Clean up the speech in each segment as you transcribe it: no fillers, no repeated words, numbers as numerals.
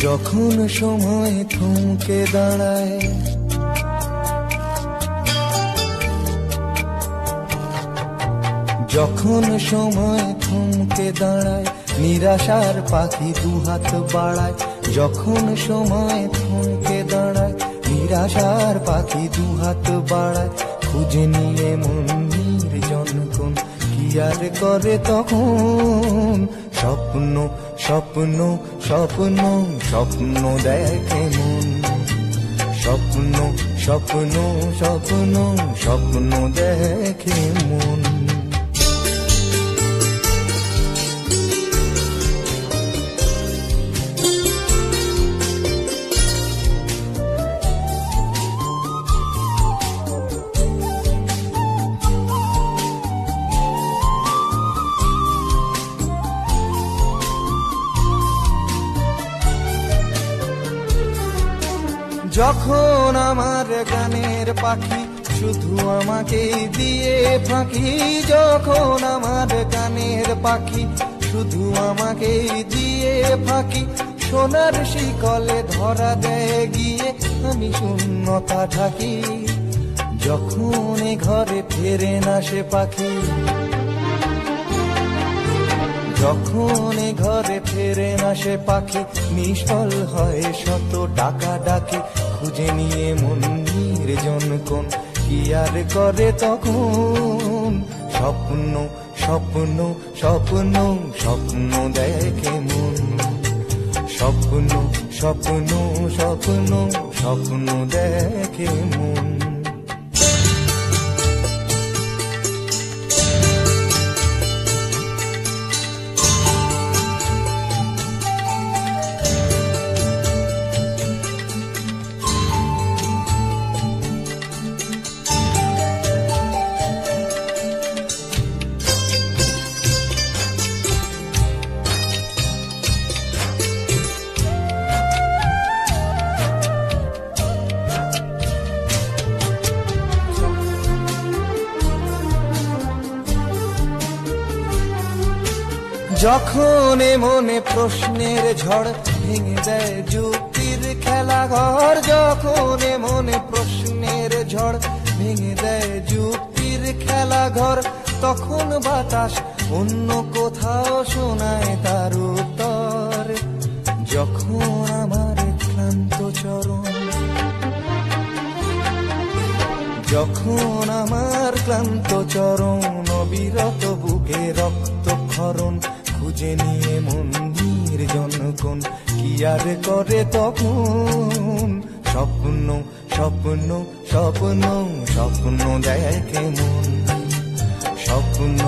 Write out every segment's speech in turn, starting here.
যখন সময় থমকে দাঁড়ায়, যখন সময় থমকে দাঁড়ায়, নিরাশার পাখি দুহাত বাড়ায়। যখন সময় থমকে দাঁড়ায়, নিরাশার পাখি দুহাত বাড়ায়। খুঁজে নিয়ে মন নির্জন কোন কি আর করে তখন। স্বপ্ন স্বপ্ন স্বপ্ন স্বপ্ন দেখে মন। স্বপ্ন স্বপ্ন স্বপ্ন স্বপ্ন দেখে মন। যখন আমার গানের পাখি শুধু আমাকে দিয়ে ফাঁকি। যখন আমার গানের পাখি শুধু আমাকে দিয়ে ফাঁকি। সোনার শিকলে ধরা দেয় গিয়ে আমি শূন্যতা ঢাকি। যখন এ ঘরে ফেরে না সে পাখি, যখন এ ঘরে ফেরে না সে পাখি, নিষ্ফল হয় শত ডাকা ডাকি। খুঁজে নিয়ে মন নির্জন কোন কি আর করে তখন। স্বপ্ন স্বপ্ন স্বপ্ন স্বপ্ন দেখে মন। স্বপ্ন স্বপ্ন স্বপ্ন স্বপ্ন দেখে মন। যখন মনে প্রশ্নের ঝড় ভেঙে দেয় যুক্তির খেলা ঘর। যখন মনে প্রশ্নের ঝড় ভেঙে দেয় যুক্তির খেলা ঘর, তখন বাতাস অন্য কোথাও শোনায় তার উত্তর। যখন আমার ক্লান্ত চরণ, যখন আমার ক্লান্ত চরণ, অবিরত বুকে রক্তক্ষরণ। খুঁজে নিয়ে মন নির্জন কোন কি আর করে তখন। স্বপ্ন স্বপ্ন স্বপ্ন স্বপ্ন দেখে মন। স্বপ্ন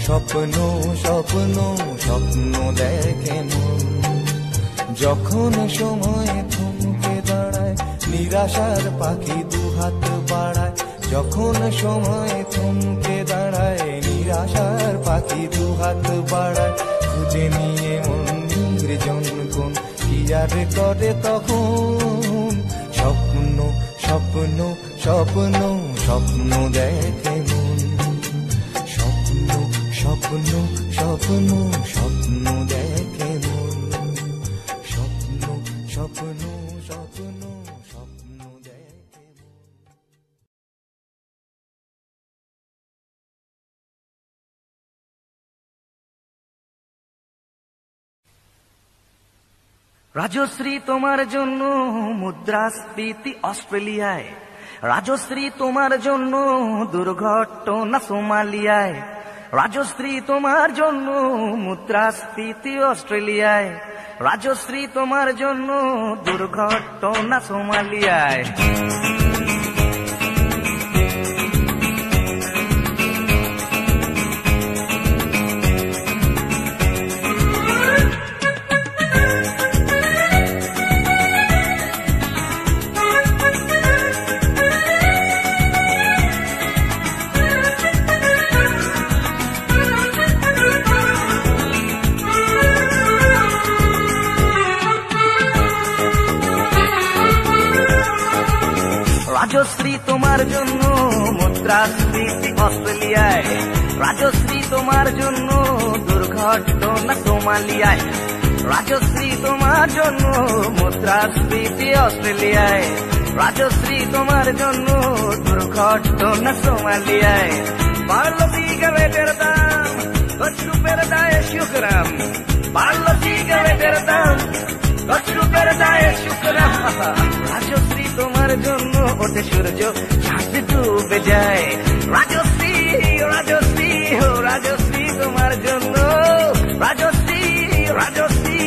স্বপ্ন স্বপ্ন স্বপ্ন দেখে মন। যখন সময় থমকে দাঁড়ায়, নিরাশার পাখি দুহাত বাড়ায়। যখন সময় থমকে দাঁড়ায়, নিরাশার পাখি দুহাত বাড়ায়। খুঁজে নিয়ে মন নির্জন কোন কি আর করে তখন। স্বপ্ন স্বপ্ন স্বপ্ন স্বপ্ন দেখে মন। স্বপ্ন স্বপ্ন স্বপ্ন স্বপ্ন দেখে মন। স্বপ্ন স্বপ্ন স্বপ্ন স্বপ্ন দেখে মন। রাজশ্রী তোমার জন্য মুদ্রাস্ফীতি অস্ট্রেলিয়ায়। রাজশ্রী তোমার জন্য দুর্ঘটনা সোমালিয়ায়। রাজশ্রী তোমার জন্য মুদ্রাস্ফীতি অস্ট্রেলিয়ায়। রাজশ্রী তোমার জন্য দুর্ঘটনা সোমালিয়ায়। রাজশ্রী তোমার জন্য মুদ্রাস্ফীতি অস্ট্রেলিয়ায়। রাজশ্রী তোমার জন্য দুর্ঘটনা সোমালিয়ায়। রাজশ্রী তোমার জন্য মুদ্রাস্ফীতি অস্ট্রেলিয়ায়, রাজশ্রী তোমার জন্য দুর্ঘটনা সোমালিয়ায়। বাড়লো সিগারেটের দাম, 10 রুপের দায়ে শুকরাম, বাড়লো সিগারেটের দাম, 10 রুপের দায়ে শুকরাম। রাজশ্রী তোমার জন্য ওঠে সূর্য, চাঁদ ডুবে যায়। রাজশ্রী রাজশ্রী ও রাজশ্রী তোমার জন্য, রাজশ্রী রাজশ্রী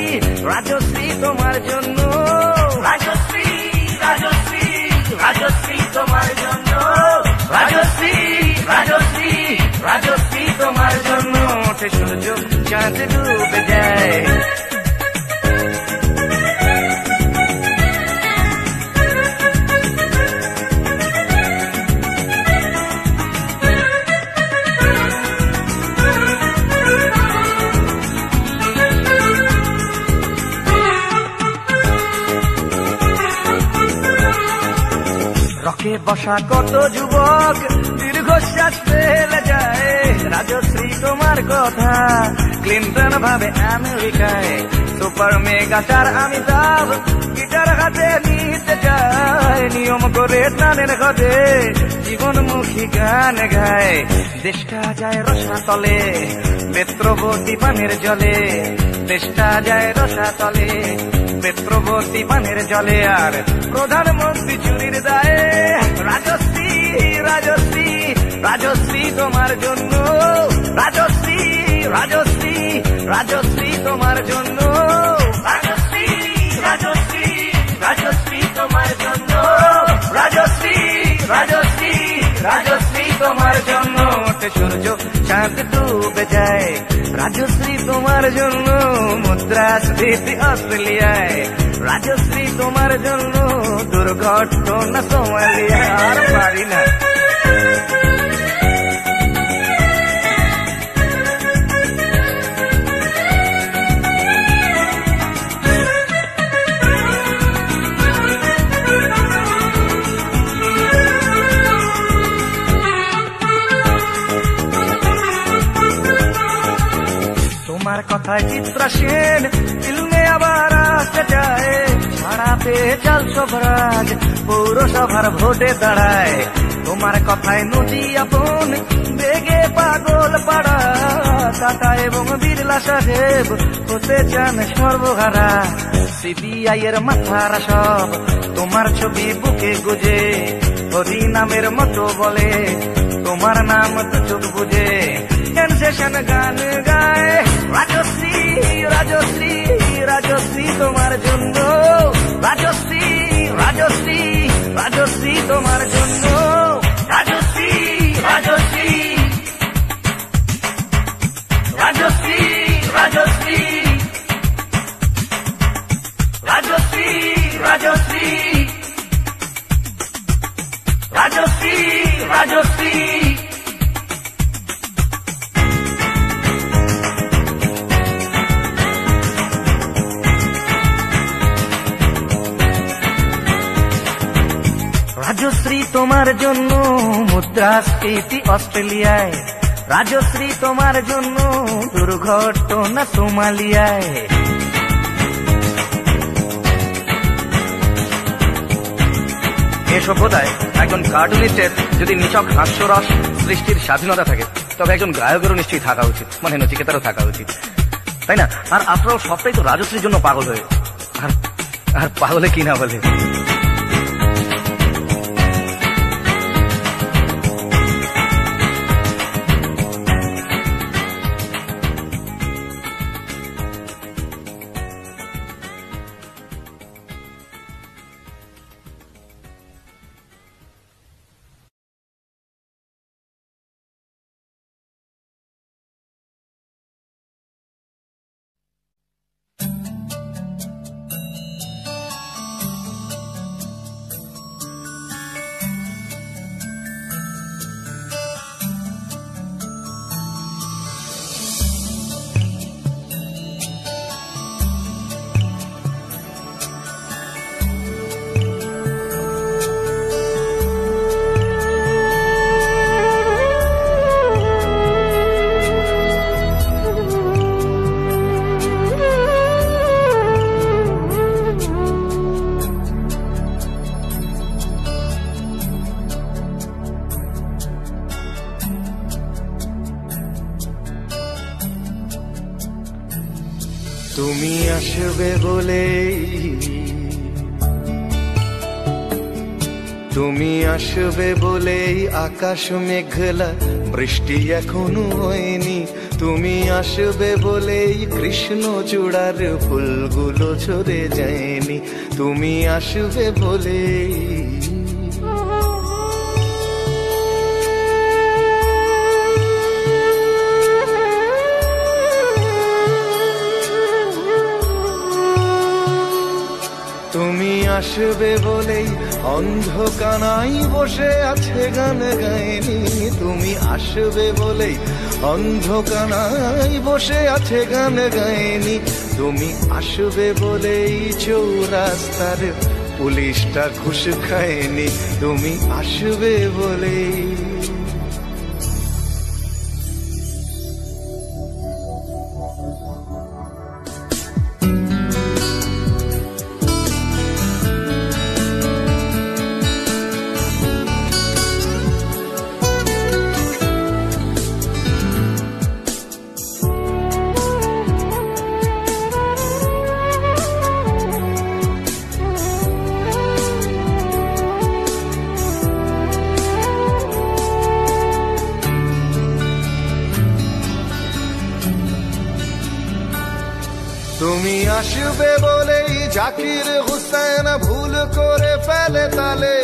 রাজশ্রী তোমার জন্য, রাজশ্রী রাজশ্রী রাজশ্রী তোমার জন্য, রাজশ্রী রাজশ্রী রাজশ্রী তোমার জন্য ওঠে সূর্য, চাঁদ ডুবে যায়। রকে বসা কত যুবক দীর্ঘশ্বাস ফেলে যায়। রাজশ্রী তোমার কথা ক্লিন্টন ভাবে আমেরিকায়, সুপার মেগাস্টার অমিতাভ গিটার হাতে নিতে যায়। নিয়ম করে টানের ঘটে জীবনমুখী গান গায়। দেশটা যায় রসাতলে বেত্রবতী পানের জলে, দেশটা যায় রসাতলে বেত্রবতী পানের জলে। আর প্রধানমন্ত্রী চুরির দায়ে রাজশ্রী রাজশ্রী রাজশ্রী তোমার জন্য, রাজশ্রী রাজশ্রী রাজশ্রী তোমার জন্য, রাজশ্রী রাজশ্রী রাজশ্রী তোমার জন্য, রাজশ্রী রাজশ্রী রাজশ্রী তোমার জন্য ওঠে সূর্য, চাঁদ ডুবে যায়। রাজশ্রী তোমার জন্য মুদ্রাস্ফীতি অস্ট্রেলিয়ায়, রাজশ্রী তোমার জন্য দুর্ঘটনা সোমালিয়ায়। আর পারি না। তোমার কথায় চিত্রা সেন ফিল্মে আবার আসতে চায়। ছাড়াতে চাল সবরাজ পৌরসভার ভোটে দাঁড়ায়। তোমার কথায় নদী আপন বেগে পাগল পাড়া, টাটা এবং বিড়লা সাহেব হতে চান সর্বহারা। সিবিআই এর মাথারা সব তোমার ছবি বুকে গুজে, হরি নামের মতো বলে তোমার নাম তো চোখ বুঝে। সেনসেশন গান গায় রাজশ্রী রাজশ্রী রাজশ্রী তোমার জন্য, রাজশ্রী রাজশ্রী রাজশ্রী তোমার জন্য, রাজশ্রী রাজশ্রী রাজশ্রী রাজশ্রী রাজশ্রী রাজশ্রী রাজশ্রী রাজশ্রী। রাজশ্রী তোমার জন্য মুদ্রাস্ফীতি অস্ট্রেলিয়ায়, রাজশ্রী তোমার জন্য দুর্ঘটনা সোমালিয়ায়। এ সভ্যতায় একজন কার্টুনিস্টের যদি নিছক হাস্যরস সৃষ্টির স্বাধীনতা থাকে, তবে একজন গায়কেরও নিশ্চয়ই থাকা উচিত, মানে নচিকেতারও থাকা উচিত, তাই না? আর আপনারাও সবটাই তো রাজশ্রীর জন্য পাগল হয়ে, আর পাগলে কি না বলে। তুমি আসবে বলেই, তুমি আসবে বলেই আকাশ মেঘলা, বৃষ্টি এখনো হয়নি। তুমি আসবে বলেই কৃষ্ণ চূড়ার ফুলগুলো ঝরে যায়নি। তুমি আসবে বলেই, তুমি আসবে বলেই অন্ধকানাই বসে আছে গান গায়নি। তুমি আসবে বলেই অন্ধকানাই বসে আছে গান গায়নি। তুমি আসবে বলেই চৌরাস্তার পুলিশটা ঘুষ খায়নি। তুমি আসবে বলেই, তুমি আসবে বলেই জাকির হুসেন ভুল করে ফেলে তালে।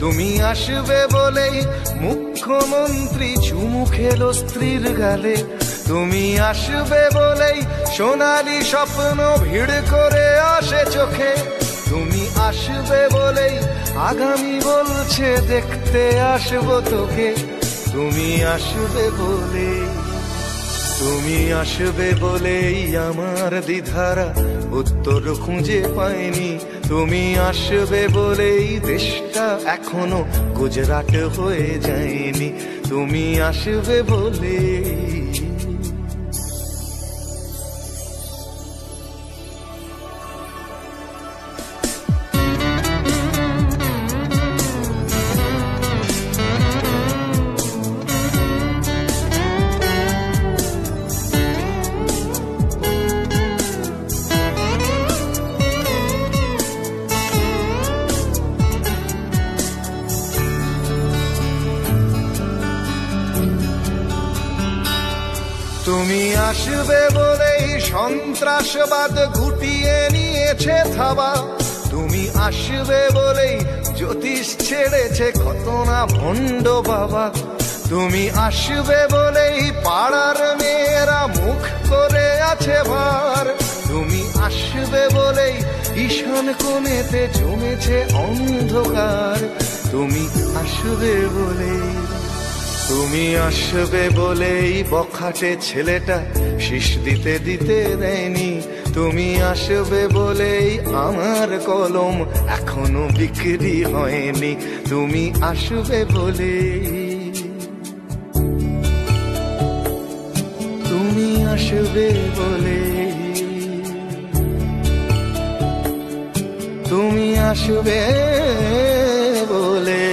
তুমি আসবে বলেই মুখ্যমন্ত্রী চুমু খেলো স্ত্রীর গালে। তুমি আসবে বলেই সোনালি স্বপ্ন ভিড় করে আসে চোখে। তুমি আসবে বলেই আগামী বলছে দেখতে আসবো তোকে। তুমি আসবে বলেই, তুমি আসবে বলেই আমার দ্বিধারা উত্তর খুঁজে পায়নি। তুমি আসবে বলেই দেশটা এখনো গুজরাট হয়ে যায়নি। তুমি আসবে বলেই, তুমি আসবে বলেই সন্ত্রাসবাদ গুটিয়ে নিয়েছে থাবা। তুমি আসবে বলেই জ্যোতিষ ছেড়েছে কত না ভণ্ড বাবা। তুমি আসবে বলেই পাড়ার মেয়েরা মুখ করে আছে ভার। তুমি আসবে বলেই ঈশান কোণেতে জমেছে অন্ধকার। তুমি আসবে বলেই, তুমি আসবে বলেই বখাটে ছেলেটা শীষ দিতে দিতে দেয়নি। তুমি আসবে বলেই আমার কলম এখনো বিক্রি হয়নি। তুমি আসবে বলেই, তুমি আসবে বলেই, তুমি আসবে বলে।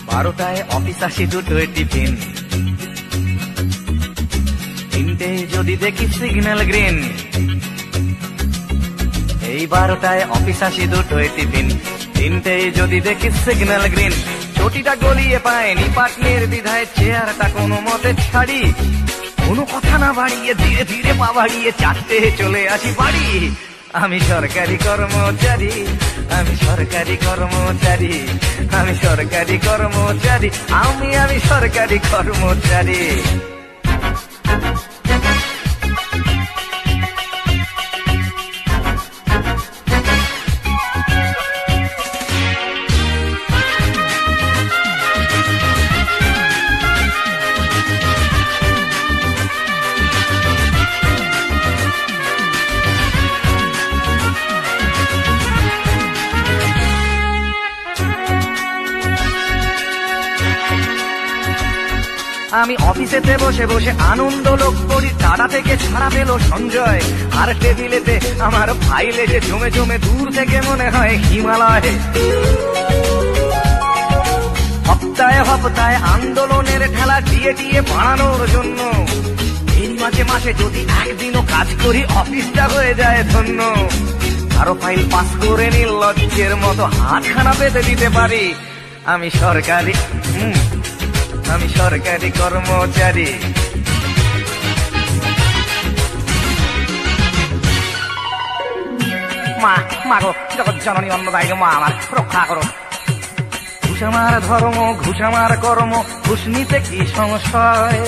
বারোটায় অফিস আসি, দুটোয় টিফিন, তিনটে যদি দেখি সিগন্যাল গ্রিন। এই 12টায় অফিস আসি, দুটোয় টিফিন, তিনটে যদি দেখি সিগন্যাল গ্রিন। চটিটা গলিয়ে পায়নি পাটনের দ্বিধায় চেয়ারটা কোনো মতে ছাড়ি। কোনো কথা না বাড়িয়ে ধীরে ধীরে পা বাড়িয়ে 4টে চলে আসি বাড়ি। আমি সরকারি কর্মচারী, আমি সরকারি কর্মচারী, আমি সরকারি কর্মচারী, আমি সরকারি কর্মচারী। আমি অফিসেতে বসে বসে আনন্দ লোক করি, টাটা থেকে ছাড়া পেল সঞ্জয়, আর টেবিলেতে আমার ফাইলে যে জমে জমে দূর থেকে মনে হয় হিমালয়। হপ্তায় হপ্তায় আন্দোলনের ঠেলা দিয়ে দিয়ে বাড়ানোর জন্য এই মাঝে মাসে যদি একদিনও কাজ করি অফিসটা হয়ে যায় ধন্য। আরো ফাইল পাস করে নির্লজ্জের মতো হাতখানা পেতে দিতে পারি। আমি সরকারি কর্মচারী। মা গো, জগৎ জননী অন্নদায়ী মা আমার রক্ষা করো। ঘুষ আমার ধর্ম, ঘুষ আমার কর্ম, ঘুষ নিতে কি সংশয়?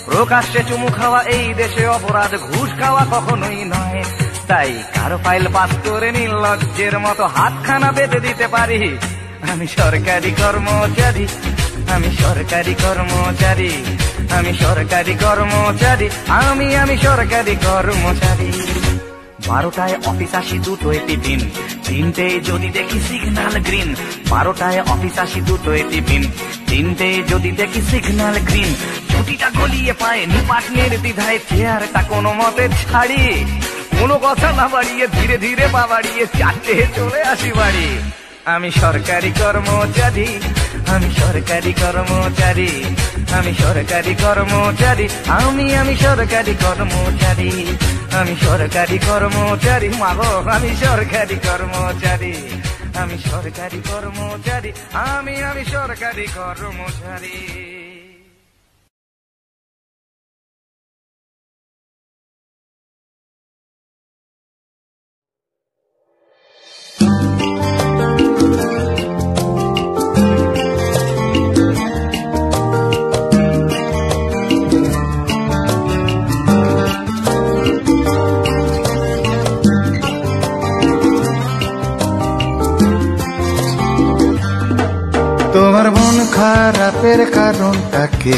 প্রকাশ্যে চুমু খাওয়া এই দেশে অপরাধ, ঘুষ খাওয়া কখনোই নয়। তাই কারো ফাইল পাস করে নির্লজ্জের মতো হাতখানা বেঁধে দিতে পারি। আমি সরকারি কর্মচারী, আমি সরকারি কর্মচারী, আমি সরকারি কর্মচারী, আমি সরকারি কর্মচারী। 12টায় অফিস আসি, 2টোয় টিফিন, 3টেয় যদি দেখি সিগন্যাল গ্রিন। 12টায় অফিস আসি, 2টোয় টিফিন, 3টেয় যদি দেখি সিগন্যাল গ্রিন। ছুটিটা গলিয়ে পায় নিপাট নির্দ্বিধায়, চেয়ারটা কোনো মতে ছাড়ি। কোনো কথা না বাড়িয়ে ধীরে ধীরে পা বাড়িয়ে 4টে চলে আসি বাড়ি। আমি সরকারি কর্মচারী, আমি সরকারি কর্মচারী, আমি সরকারি কর্মচারী, আমি সরকারি কর্মচারী, আমি সরকারি কর্মচারী। মাগো, আমি সরকারি কর্মচারী, আমি সরকারি কর্মচারী, আমি সরকারি কর্মচারী। তোমার মন খারাপের কারণটা কি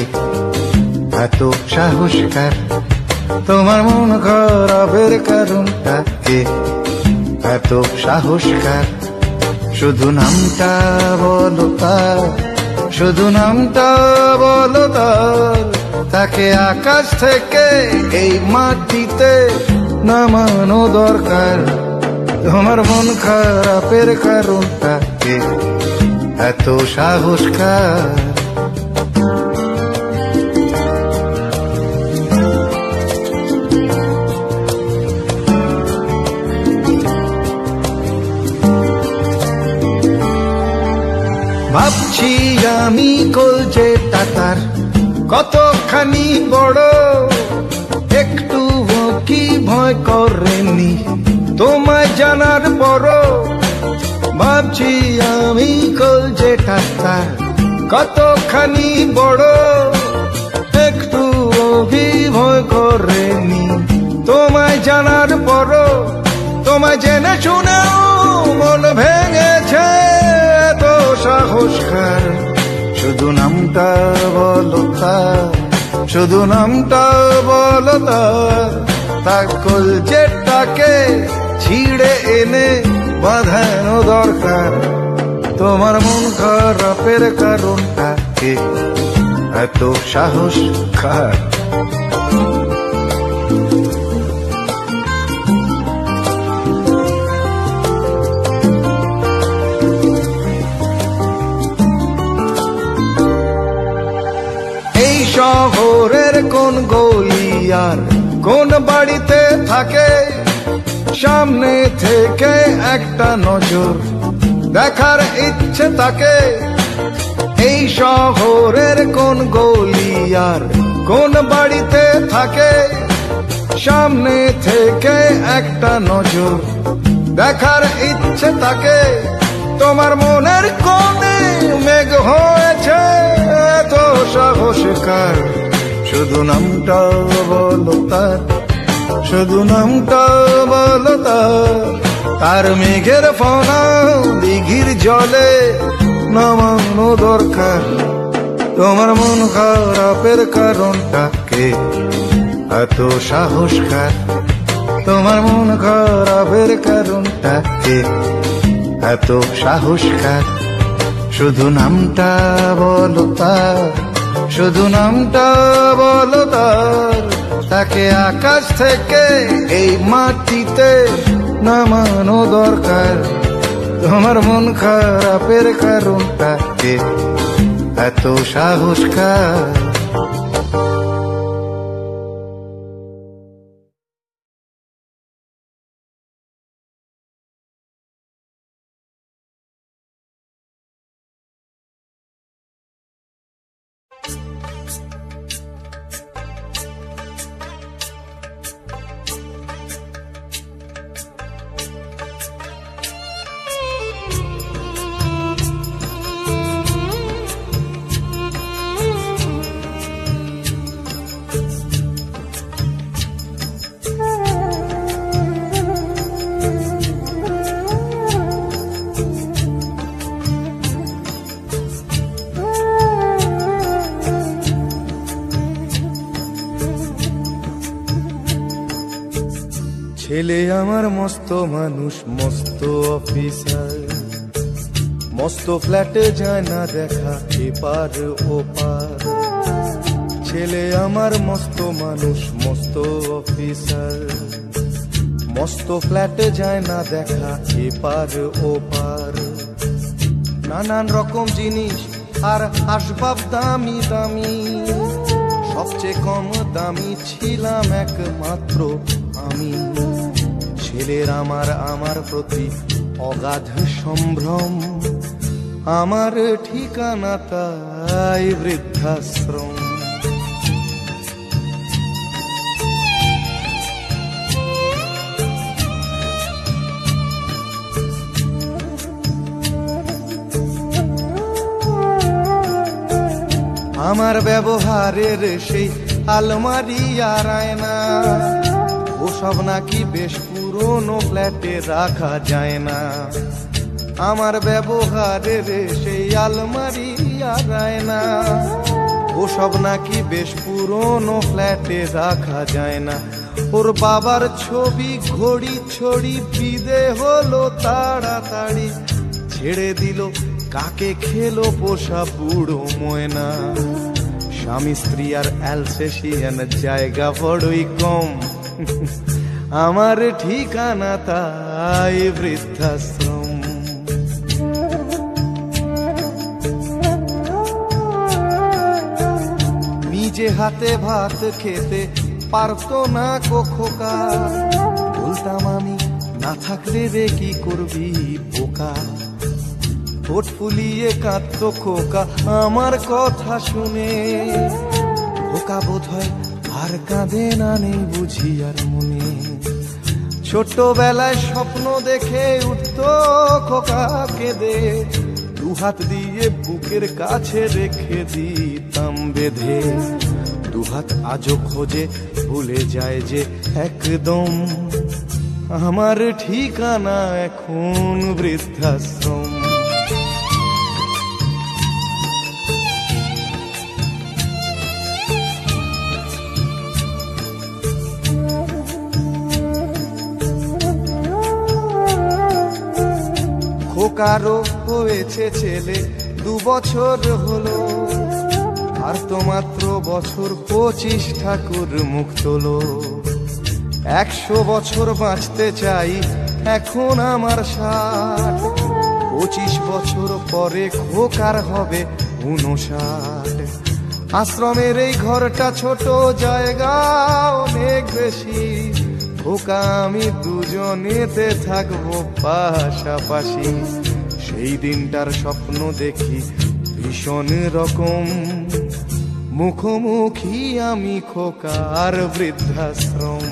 এত সাহসকার? তোমার মন খারাপের কারণটা কি এত সাহসকার? শুধু নামটা বলো তার, শুধু নামটা বলো তার। তাকে আকাশ থেকে এই মাটিতে নামানো দরকার। তোমার মন খারাপের কারণটা কি এত সাহসকার? ভাবছি আমি কলজেটা তার কতখানি বড়, একটু কি ভয় করেনি তোমায় জানার পর? ভাবছি আমি কলজেটা তার কতখানি বড়, একটু কি ভয় করেনি তোমায় জানার পর? তোমায় জেনে শুনেও মন ভেঙেছে এত সাহসকার। শুধু নামটা বলো তার, শুধু নামটা বলো তার। তার কলজেটাকে ছিঁড়ে এনে বাঁধানো দরকার। তোমার মন খারাপের কারণটা কি এত সাহসকার? এই শহরের কোন গলি আর কোন বাড়িতে থাকে, সামনে থেকে একটা নজর দেখার ইচ্ছে তাকে। এই শহরের কোন গলি আর কোন বাড়িতে থাকে, সামনে থেকে একটা নজর দেখার ইচ্ছে তাকে। তোমার মনের কোণে মেঘ হয়েছে এত সাহসকার। শুধু নামটা বলো তার, শুধু নামটা বলো তার। তার মেঘের ফনা দিঘির জলে নামানো দরকার। তোমার মন খারাপের কারণটা কে এত সাহসকার? তোমার মন খারাপের কারণটা কে এত সাহসকার? শুধু নামটা বলো তার, শুধু নামটা বলো তার, তাকে আকাশ থেকে এই মাটিতে নামানো দরকার। তোমার মন খারাপের কারণটা কে, এত সাহস কার? ছেলে আমার মস্ত মানুষ, মস্ত অফিসার, মস্ত ফ্ল্যাটে যায় না দেখা এপার ওপার। ছেলে আমার মস্ত মানুষ, মস্ত অফিসার, মস্ত ফ্ল্যাটে যায় না দেখা এপার ওপার। নানান রকম জিনিস আর আসবাব দামি দামি, সবচেয়ে কম দামি ছিলাম একমাত্র আমি। ছেলের আমার প্রতি অগাধ সম্ভ্রম, আমার ঠিকানা তাই বৃদ্ধাশ্রম। আমার ব্যবহারের সেই আলমারি আর আয়না, ওসব নাকি বেশ পুরনো ফ্ল্যাটে রাখা যায় না। আমার ব্যবহারের সেই আলমারি আর আয়না, ওসব নাকি বেশ পুরনো ফ্ল্যাটে রাখা যায় না। ওর বাবার ছবি ঘড়ি ছড়ি বিদে হলো তাড়াতাড়ি, ছেড়ে দিল কাকে খেলো পোষা বুড়ো ময়না। স্বামী স্ত্রী আর অ্যালসেশিয়ান জায়গা বড়ই কম, আমার ঠিকানা তাই বৃদ্ধাশ্রম। নিজে হাতে ভাত খেতে পারতো না খোকা, বলতাম আমি না থাকলে রে কি করবি বোকা। ঠোঁট ফুলিয়ে কাঁদতো খোকা আমার কথা শুনে, খোকা বোধ হয় আর কাঁদে না, নেই বুঝি আর মনে। ছোটবেলায় স্বপ্ন দেখে উঠতো খোকা কেঁদে, দুহাত দিয়ে বুকের কাছে রেখে দিতাম বেঁধে। দুহাত আজও খোঁজে ভুলে যায় যে একদম, আমার ঠিকানা এখন বৃদ্ধাশ্রম। খোকারও হয়েছে ছেলে 2 বছর হলো, আর তো মাত্র বছর 25 ঠাকুর মুখ তোলো। 100 বছর বাঁচতে চাই এখন আমার 60, 25 বছর পরে খোকার হবে 59। আশ্রমের এই ঘরটা ছোট, জায়গা অনেক বেশি, খোকা আমি দুজনেতে থাকবো পাশাপাশি। সেই দিনটার স্বপ্ন দেখি ভীষণ রকম, মুখোমুখি আমি খোকার বৃদ্ধাশ্রম।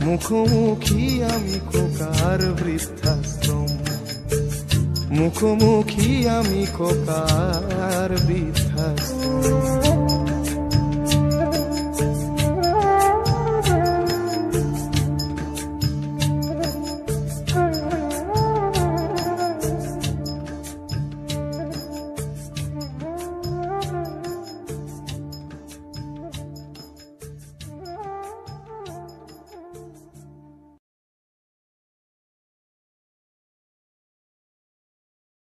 মুখোমুখি আমি খোকার বৃদ্ধাশ্রম, মুখোমুখি আমি খোকার বৃদ্ধাশ্রম।